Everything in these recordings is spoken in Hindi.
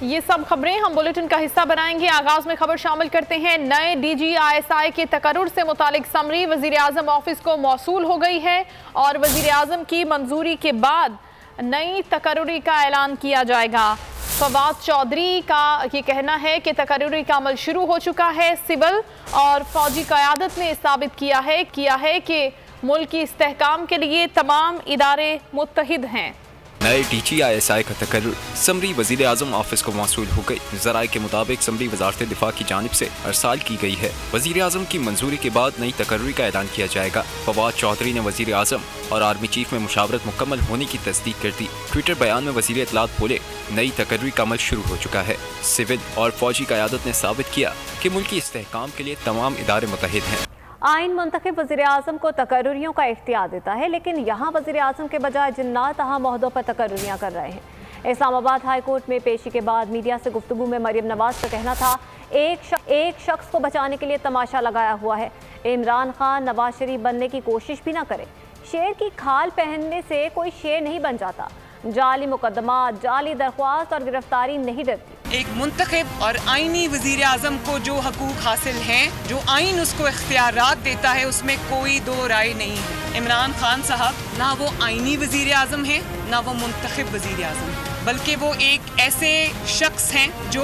ये सब खबरें हम बुलेटिन का हिस्सा बनाएंगे। आगाज में खबर शामिल करते हैं। नए DGISI के तकर्रुर से मुतालिक समरी वजीर आजम ऑफिस को मौसूल हो गई है और वजीर आजम की मंजूरी के बाद नई तकर्रुरी का ऐलान किया जाएगा। फवाद चौधरी का ये कहना है कि तकर्रुरी का अमल शुरू हो चुका है। सिविल और फौजी क़यादत ने साबित किया है कि मुल्क की इस्तेहकाम के लिए तमाम इदारे मुत्तहिद हैं। नए DGISI का तकर्रुर समरी वजीर आजम ऑफिस को मौसूल हो गई। ज़राए के मुताबिक समरी वजारत दिफा की जानिब से अरसाल की गई है। वजीर आजम की मंजूरी के बाद नई तकर्रुरी का ऐलान किया जाएगा। फवाद चौधरी ने वजीर आजम और आर्मी चीफ में मुशावरत मुकम्मल होने की तस्दीक कर दी। ट्विटर बयान में वजीर इत्तलात बोले, नई तकर्रुरी का अमल शुरू हो चुका है। सिविल और फौजी क़यादत ने साबित किया कि मुल्क की इस्तेहकाम के लिए तमाम इदारे मुत्तहिद हैं। आइन मुंतखब वज़ीर आज़म को तकर्रुरियों का इख्तियार देता है, लेकिन यहाँ वज़ीर आज़म के बजाय जिन्नात अहम ओहदों पर तकर्रुरियाँ कर रहे हैं। इस्लामाबाद हाई कोर्ट में पेशी के बाद मीडिया से गुफ्तगू में मरियम नवाज का कहना था, एक शख्स को बचाने के लिए तमाशा लगाया हुआ है। इमरान खान नवाज शरीफ बनने की कोशिश भी ना करे। शेर की खाल पहनने से कोई शेर नहीं बन जाता। जाली मुकदमा, जाली दरख्वास्त और गिरफ्तारी नहीं डरती। एक मुंतखब और आईनी वजीर आजम को जो हकूक हासिल हैं, जो आइन उसको इख्तियारात देता है, उसमें कोई दो राय नहीं है। इमरान खान साहब ना वो आईनी वजीर आजम है, ना वो मुंतखब वजीर आजम है, बल्कि वो एक ऐसे शख्स हैं जो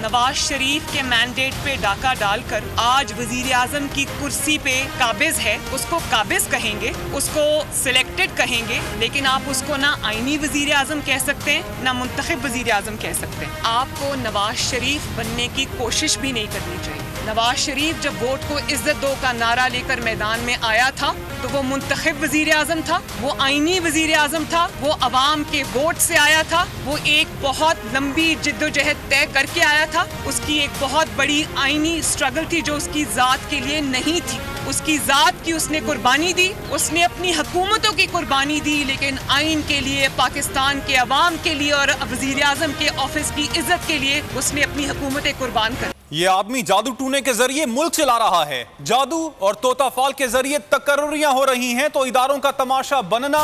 नवाज शरीफ के मैंडेट पे डाका डालकर आज वजीर आजम की कुर्सी पे काबिज है। उसको काबिज कहेंगे, उसको सिलेक्टेड कहेंगे, लेकिन आप उसको ना आईनी वजीर आजम कह सकते हैं, ना मुंतखब वजीर आजम कह सकते हैं। आपको नवाज शरीफ बनने की कोशिश भी नहीं करनी चाहिए। नवाज शरीफ जब वोट को इज्जत दो का नारा लेकर मैदान में आया था तो वो मुंतखब वजीर आजम था, वो आईनी वजीर आजम था, वो अवाम के वोट से आया था, वो एक बहुत लंबी जिद्दोजहद तय करके आया था। उसकी एक बहुत बड़ी आईनी स्ट्रगल थी जो उसकी जात के लिए नहीं थी। उसकी जात की उसने कुर्बानी दी, उसने अपनी हुकूमतों की कुर्बानी दी, लेकिन आइन के लिए, पाकिस्तान के अवाम के लिए और वजीर आजम के ऑफिस की इज्जत के लिए उसने अपनी हुकूमतें कुर्बान कर। ये आदमी जादू टूने के जरिए मुल्क चला रहा है। जादू और तोता फाल के जरिए तकर्रुरियां हो रही हैं तो इदारों का तमाशा बनना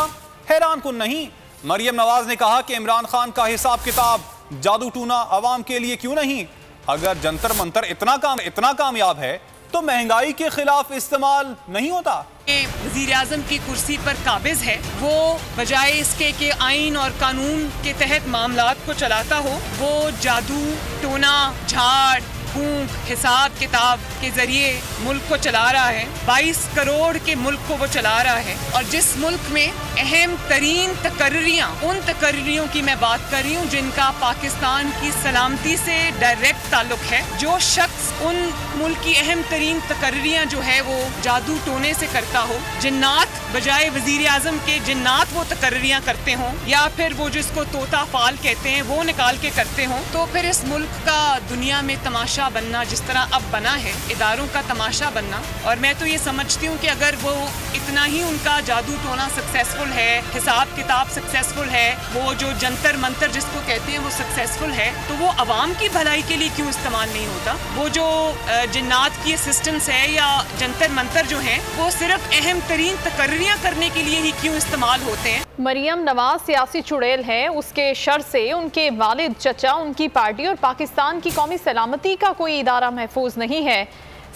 हैरान कुन नहीं। मरियम नवाज ने कहा कि इमरान खान का हिसाब किताब जादू टूना अवाम के लिए क्यों नहीं। अगर जंतर मंतर इतना कामयाब है तो महंगाई के खिलाफ इस्तेमाल नहीं होता। वजीर आजम की कुर्सी पर काबिज है, वो बजाय इसके कि आइन और कानून के तहत मामलात को चलाता हो, वो जादू टोना, झाड़ फूंक, हिसाब किताब के जरिए मुल्क को चला रहा है। 22 करोड़ के मुल्क को वो चला रहा है। और जिस मुल्क में अहम तरीन तकर्रुरियां, उन तकर्रुरियों की मैं बात कर रही हूँ जिनका पाकिस्तान की सलामती से डायरेक्ट ताल्लुक है, जो शख्स उन मुल्क की अहम तरीन तकर्रुरियां जो है वो जादू टोने से करता हो, जिन्नात बजाय वजीर आजम के जिन्नात वो तकर्रुरियां करते हों, या फिर वो जिसको तोता फाल कहते हैं वो निकाल के करते हों, तो फिर इस मुल्क का दुनिया में तमाशा बनना जिस तरह अब बना है, इदारों का तमाशा बनना। और मैं तो ये समझती हूँ कि अगर वो इतना ही उनका जादू टोना सक्सेसफुल है, हिसाब किताब सक्सेसफुल है, वो जो जंतर मंतर जिसको कहते हैं वो सक्सेसफुल है, तो वो अवाम की भलाई के लिए क्यों इस्तेमाल नहीं होता। वो जो जिन्नात की असिस्टेंस है या जंतर मंतर जो हैं, वो सिर्फ अहम तरीन तकर्रुरियां करने के लिए ही क्यों इस्तेमाल होते हैं। मरियम नवाज सियासी चुड़ैल है। उसके शर से उनके वालिद, चचा, उनकी पार्टी और पाकिस्तान की कौमी सलामती का कोई इदारा महफूज नहीं है।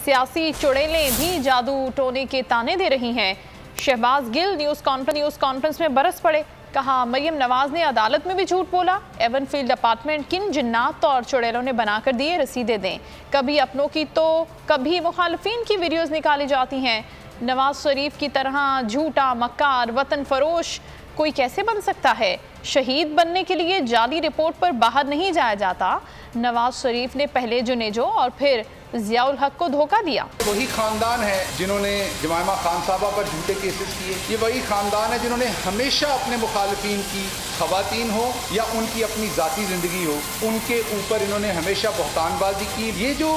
सियासी चुड़ैलें भी जादू टोने के ताने दे रही हैं। शहबाज गिल न्यूज़ कॉन्फ्रेंस में बरस पड़े। कहा, मरियम नवाज ने अदालत में भी झूठ बोला। एवनफील्ड अपार्टमेंट किन जिन्नात और चुड़ैलों ने बनाकर दिए, रसीदें दें। कभी अपनों की तो कभी मुखालफिन की वीडियोज़ निकाली जाती हैं। नवाज शरीफ की तरह झूठा, मक्कार, वतन फरोश कोई कैसे बन सकता है। शहीद बनने के लिए जाली रिपोर्ट पर बाहर नहीं जाया जाता। नवाज शरीफ ने पहले जुनेजो और फिर ज़ियाउल हक को धोखा दिया। वही खानदान है जिन्होंने जमायमा खान साहबा पर झूठे केसेस किए। ये वही खानदान है जिन्होंने हमेशा अपने मुखालिफिन की, खवातीन हो या उनकी अपनी जाती जिंदगी हो, उनके ऊपर इन्होंने हमेशा बहतानबाजी की। ये जो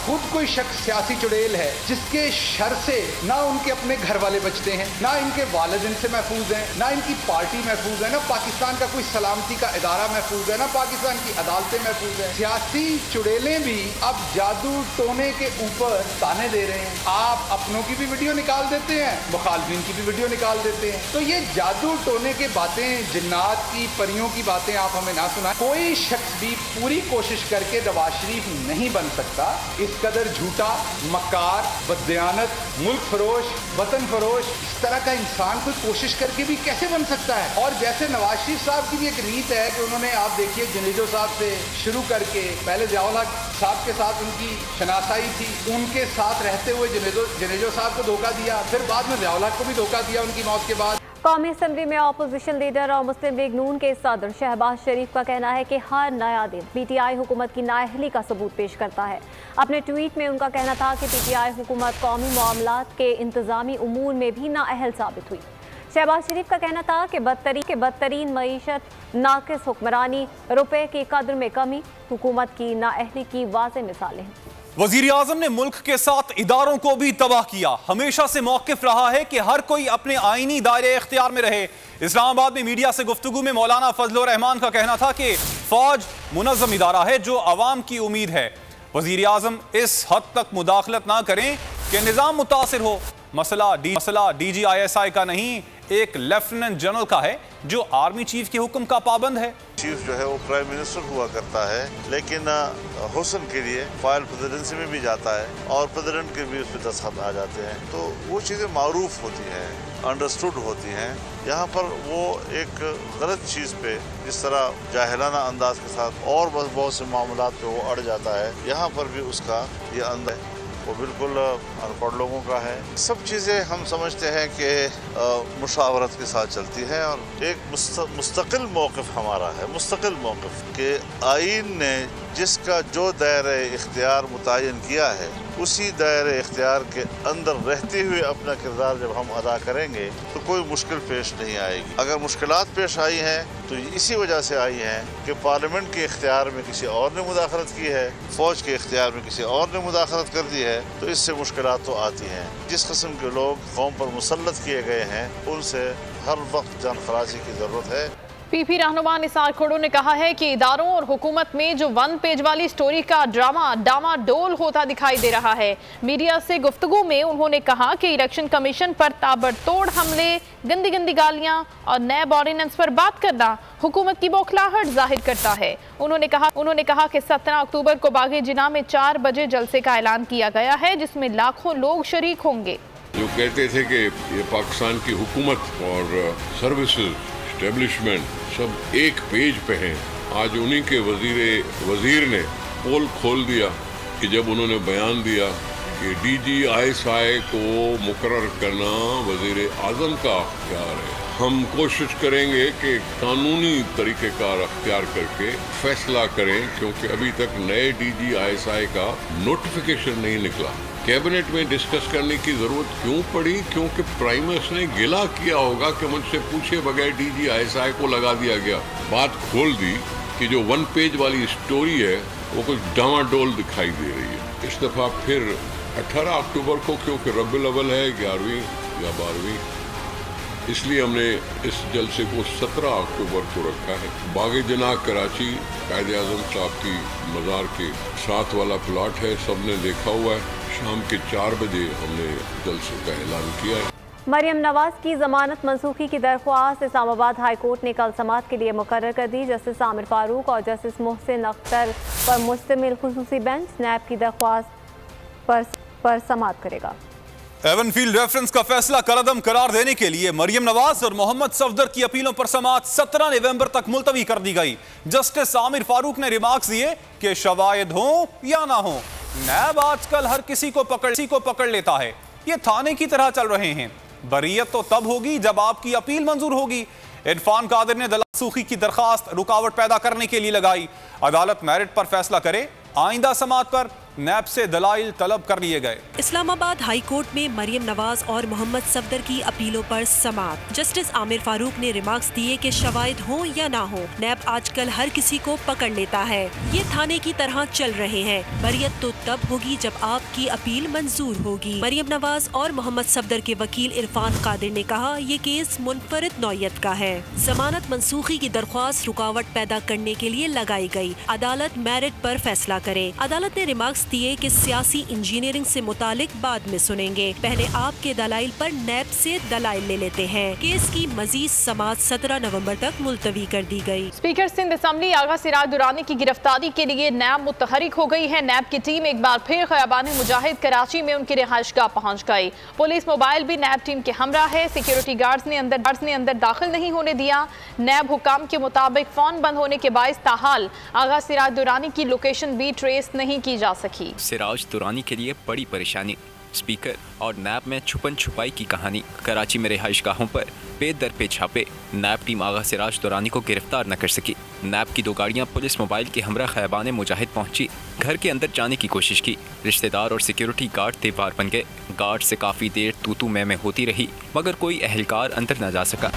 खुद कोई शख्स सियासी चुड़ैल है जिसके शर से ना उनके अपने घर वाले बचते हैं, ना इनके वालिदैन से महफूज हैं, ना इनकी पार्टी महफूज है, ना पाकिस्तान का कोई सलामती का इदारा महफूज है, ना पाकिस्तान की अदालतें महफूज है। सियासी चुड़ैलें भी अब जादू टोने के ऊपर ताने दे रहे हैं। आप अपनों की भी वीडियो निकाल देते हैं, मुखालफिन की भी वीडियो निकाल देते हैं। तो ये जादू टोने के बातें, जिन्नात की, परियों की बातें आप हमें ना सुनाएं। कोई शख्स भी पूरी कोशिश करके नवाज शरीफ नहीं बन सकता। इस कदर झूठा, मक्कार, बददियानत, मुल्क फरोश, वतन फरोश, इस तरह का इंसान कोई कोशिश करके भी कैसे बन सकता है। और जैसे नवाज शरीफ साहब की भी एक रीत है कि उन्होंने, आप देखिए, जुनेजो साहब से शुरू करके पहले ज़ियाउल हक साहब के साथ उनकी शनासाई थी, उनके साथ रहते हुए जुनेजो साहब को धोखा दिया, फिर बाद में ज़ियाउल हक को भी धोखा दिया उनकी मौत के बाद। कौमी असम्बली में अपोजिशन लीडर और मुस्लिम लीग नून के सदर शहबाज शरीफ का कहना है कि हर नया दिन पीटीआई हुकूमत की नाअहली का सबूत पेश करता है। अपने ट्वीट में उनका कहना था कि पीटीआई हुकूमत कौमी मामलात के इंतजामी उमूर में भी नाअहल साबित हुई। शहबाज शरीफ का कहना था कि बदतरीन मईशत, नाकिस हुक्मरानी, रुपए की कद्र में कमी हुकूमत की नाअहली की वाज़ेह मिसालें हैं। वजीर आजम ने मुल्क के साथ इदारों को भी तबाह किया। हमेशा से मौकिफ रहा है कि हर कोई अपने आईनी दायरे इख्तियार में रहे। इस्लामाबाद में मीडिया से गुफ्तगू में मौलाना फजलुर रहमान का कहना था कि फौज मुनज़्ज़म इदारा है जो अवाम की उम्मीद है। वजीर आजम इस हद तक मुदाखलत ना करें कि निज़ाम मुतासिर हो। मसला DGISI का नहीं, एक लेफ्टिनेंट जनरल का है जो आर्मी चीफ के हुक्म का पाबंद है। चीफ जो है वो प्राइम मिनिस्टर हुआ करता है, लेकिन हुस्न के लिए फाइल प्रेसिडेंसी में भी जाता है और प्रेसिडेंट के भी उस पर दस्तखत आ जाते हैं। तो वो चीज़ें मारूफ होती हैं, अंडरस्टूड होती हैं। यहाँ पर वो एक गलत चीज़ पे जिस तरह जाहिलाना अंदाज के साथ और बस बहुत से मामलात पे वो अड़ जाता है, यहाँ पर भी उसका ये अंदर वो बिल्कुल अनपढ़ लोगों का है। सब चीज़ें हम समझते हैं कि मुशावरत के साथ चलती हैं और एक मुस्तकिल मौक़िफ़ हमारा है, मुस्तकिल मौक़िफ़ के आईन ने जिसका जो दायरे इख्तियार मुतय्यन किया है उसी दायरे इख्तियार के अंदर रहते हुए अपना किरदार जब हम अदा करेंगे तो कोई मुश्किल पेश नहीं आएगी। अगर मुश्किलात पेश आई हैं तो इसी वजह से आई हैं कि पार्लियामेंट के इख्तियार में किसी और ने मुदाखलत की है, फ़ौज के इख्तियार में किसी और ने मुदाखलत कर दी है, तो इससे मुश्किलात तो आती हैं। जिस किस्म के लोग कौम पर मुसल्लत किए गए हैं उनसे हर वक्त जान खराजी की ज़रूरत है। पीपी रहनुमा निसार खोड़ो ने कहा है कि इदारों और हुकूमत में जो 1 पेज वाली स्टोरी का ड्रामा डामाडोल होता दिखाई दे रहा है। मीडिया से गुफ्तगू में उन्होंने कहा कि इलेक्शन कमीशन पर ताबड़तोड़ हमले, गंदी गंदी गालियां और नैब ऑर्डिनेंस पर बात करना हुकूमत की बौखलाहट जाहिर करता है। उन्होंने कहा कि 17 अक्टूबर को बागे जिना में 4 बजे जलसे का ऐलान किया गया है जिसमें लाखों लोग शरीक होंगे। जो कहते थे कि ये पाकिस्तान की हुकूमत और सर्विसेज एस्टेब्लिशमेंट सब एक पेज पे हैं, आज उन्हीं के वजीर ने पोल खोल दिया कि जब उन्होंने बयान दिया कि DGISI को मुकर्रर करना वजीर आजम का अख्तियार है। हम कोशिश करेंगे कि कानूनी तरीक़ेकार अख्तियार करके फैसला करें, क्योंकि अभी तक नए DGISI का नोटिफिकेशन नहीं निकला। कैबिनेट में डिस्कस करने की ज़रूरत क्यों पड़ी? क्योंकि प्राइम मिनिस्टर ने गिला किया होगा कि मुझसे पूछे बगैर DGISI को लगा दिया गया। बात खोल दी कि जो 1 पेज वाली स्टोरी है वो कुछ डामाडोल दिखाई दे रही है। इस दफ़ा फिर 18 अक्टूबर को, क्योंकि रबीउल अव्वल है 11वीं या 12वीं, इसलिए हमने इस जलसे को 17 अक्टूबर को रखा है। बागे जिना कराची कायद-ए-आज़म साहब की मज़ार के साथ वाला प्लाट है, सबने देखा हुआ है। शाम के 4 बजे हमने जलसे का ऐलान किया है। मरियम नवाज की जमानत मंसूखी की दरख्वास्त इस्लामाबाद हाई कोर्ट ने कल समाअत के लिए मुकर्रर कर दी। जस्टिस आमिर फारूक और जस्टिस मोहसिन अख्तर पर मुश्तमिल खुसूसी बेंच नैब की दरख्वास्त पर समाअत करेगा। एवनफील्ड रेफरेंस का फैसला कलअदम करार देने के लिए मरियम नवाज और मोहम्मद सफदर की अपीलों पर समाअत 17 नवंबर तक मुलतवी कर दी गई। जस्टिस आमिर फारूक ने रिमार्क्स दिए कि शवाहिद हो या ना हो, नैब आजकल हर किसी को पकड़ लेता है, ये थाने की तरह चल रहे हैं। बरीयत तो तब होगी जब आपकी अपील मंजूर होगी। इरफान कादिर ने दलाल सूखी की दरखास्त रुकावट पैदा करने के लिए लगाई। अदालत मेरिट पर फैसला करे। आइंदा समाअत पर नैब से दलाइल तलब कर लिए गए। इस्लामाबाद हाई कोर्ट में मरियम नवाज और मोहम्मद सफदर की अपीलों पर समाअत। जस्टिस आमिर फारूक ने रिमार्क्स दिए कि शवाहिद हो या ना हो, नैब आजकल हर किसी को पकड़ लेता है। ये थाने की तरह चल रहे हैं। बरियत तो तब होगी जब आपकी अपील मंजूर होगी। मरियम नवाज और मोहम्मद सफदर के वकील इरफान कादिर ने कहा, ये केस मुनफरिद नौयत का है। जमानत मंसूखी की दरख्वास्त रुकावट पैदा करने के लिए लगाई गई। अदालत मेरिट पर फैसला करे। अदालत ने रिमार्क्स दिए कि सियासी इंजीनियरिंग से मुतालिक बाद में सुनेंगे, पहले आपके दलाइल पर नैब से दलाइल ले लेते हैं। केस की मजीद समाअत 17 नवंबर तक मुलतवी कर दी गई। स्पीकर सिंध असम्बली आगा सिराज दुरानी की गिरफ्तारी के लिए नैब मुतहरिक हो गई है। नैब की टीम एक बार फिर खयाबान मुजाहिद कराची में उनकी रिहाइशगाह पहुँच गई। पुलिस मोबाइल भी नैब टीम के हमरा है। सिक्योरिटी गार्ड्स ने अंदर दाखिल नहीं होने दिया। नैब हुकाम के मुताबिक फोन बंद होने के बायस ताहाल आगा सिराज दुरानी की लोकेशन भी ट्रेस नहीं की जा सकी। सिराज दुरानी के लिए बड़ी परेशानी। स्पीकर और नैब में छुपन छुपाई की कहानी। कराची में रिहाइशगाहों पर पे दर पे छापे। नैब टीम आगा सिराज दुरानी को गिरफ्तार न कर सकी। नैब की 2 गाड़ियां पुलिस मोबाइल के हमरा खयाबान मुजाहिद पहुंची। घर के अंदर जाने की कोशिश की। रिश्तेदार और सिक्योरिटी गार्ड दीवार बन गए। गार्ड से काफ़ी देर तू मैं होती रही, मगर कोई अहलकार अंदर न जा सका।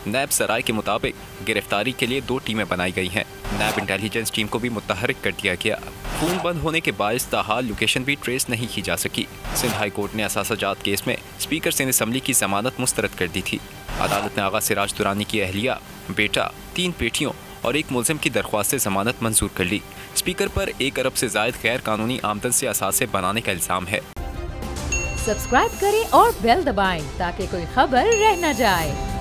नैब सराय के मुताबिक गिरफ्तारी के लिए 2 टीमें बनाई गई हैं। नैब इंटेलिजेंस टीम को भी मुतहरिक कर दिया गया। फोन बंद होने के बायस ताहाल लोकेशन भी ट्रेस नहीं की जा सकी। सिंध हाई कोर्ट ने असासाजात केस में स्पीकर सिंध असम्बली की जमानत मुस्तरद कर दी थी। अदालत ने आगा सिराज दुरानी की अहलिया, बेटा, 3 बेटियों और 1 मुलजिम की दरख्वास्त से जमानत मंजूर कर ली। स्पीकर पर 1 अरब से जायद गैर कानूनी आमदन से असासे बनाने का इल्जाम है। सब्सक्राइब करें और बेल दबाएं ताकि कोई खबर रह न जाए।